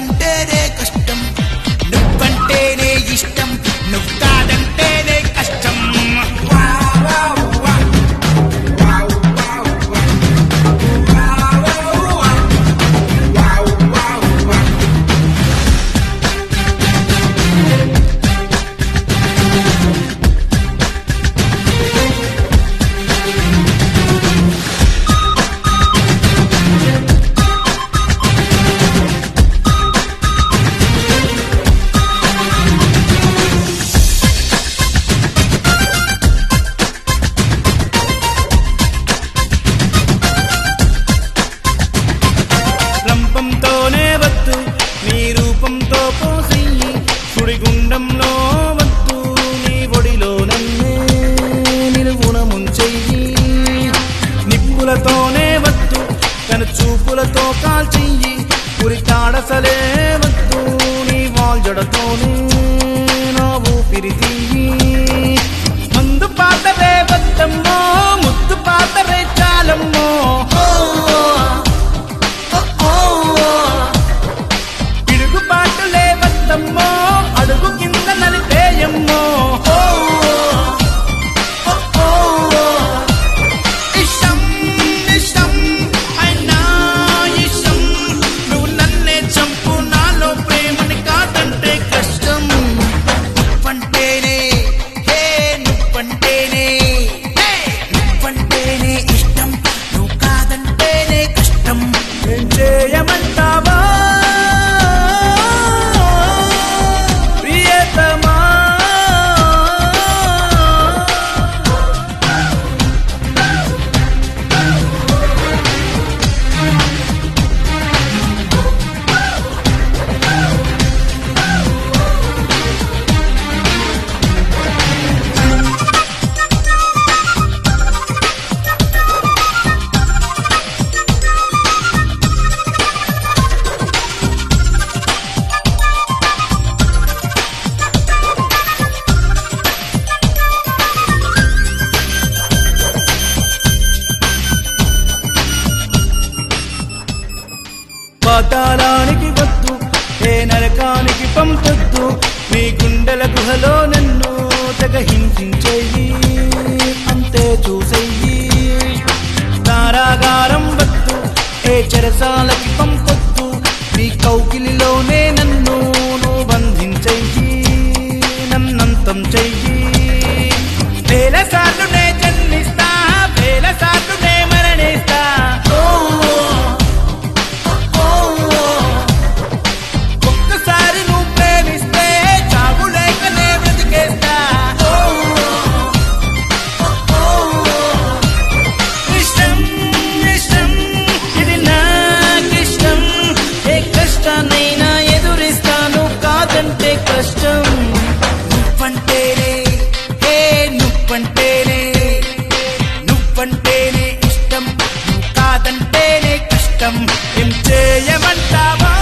కాదంటేనే కష్టం నువ్వంటేనే ఇష్టం నువ్వు కాదంటేనే కష్టం రంపంతోనే వద్దు నీ రూపంతో పోసెయ్యి సుడిగుండంలో వద్దు నీ ఒడిలో నన్నే నిలువున ముంచెయ్యి నిప్పులతోనే వద్దు తన చూపులతో కాల్చెయ్యి ఉరితాడసలే వద్దు నీ వాల్జడతోనే నా ఊపిరి తీయి మందు పాతరే వద్దమ్మో ముద్దు పాతరే చాలమ్మో పిడుగుపాటులే వద్దమ్మో అడుగు కింద నలిపేయమ్మో ఇష్టం ఇష్టం అయినా ఇష్టం నువ్వు నన్నే చంపు నాలో ప్రేమని కాదంటే కష్టం నువ్వంటేనే హే నువ్వంటేనే హే నువ్వంటేనే ఇష్టం నువ్వు కాదంటేనే కష్టం ఏం చేయమంటావా ప్రియతమా పాతాళానికి వద్దు ఏ నరకానికి పంపొద్దు నీ గుండెల గుహలో నన్ను తెగ హింసించెయ్యి అంతే చూసెయ్యి తారాగారం వద్దు ఏ చెరసాలకి పంపొద్దు నీ కౌకిలిలోనే నన్ను నువ్వు బంధించెయ్యి నన్నంతం చెయ్యి వేల సార్లు నే జన్మిస్తా వేల సార్లు నే మరణిస్తా ఒక్కసారి నువ్వు ప్రేమిస్తే చావు లేకనే బ్రతికేస్తా ఇష్టం ఇష్టం ఇది నాకిష్టం ఏ కష్టాన్నైనా ఎదురిస్తాను కాదంటే కష్టం నువ్వంటేనే హే నువ్వంటేనే నువ్వంటేనే ఇష్టం నువ్వు కాదంటేనే కష్టం ఏం చేయమంటావా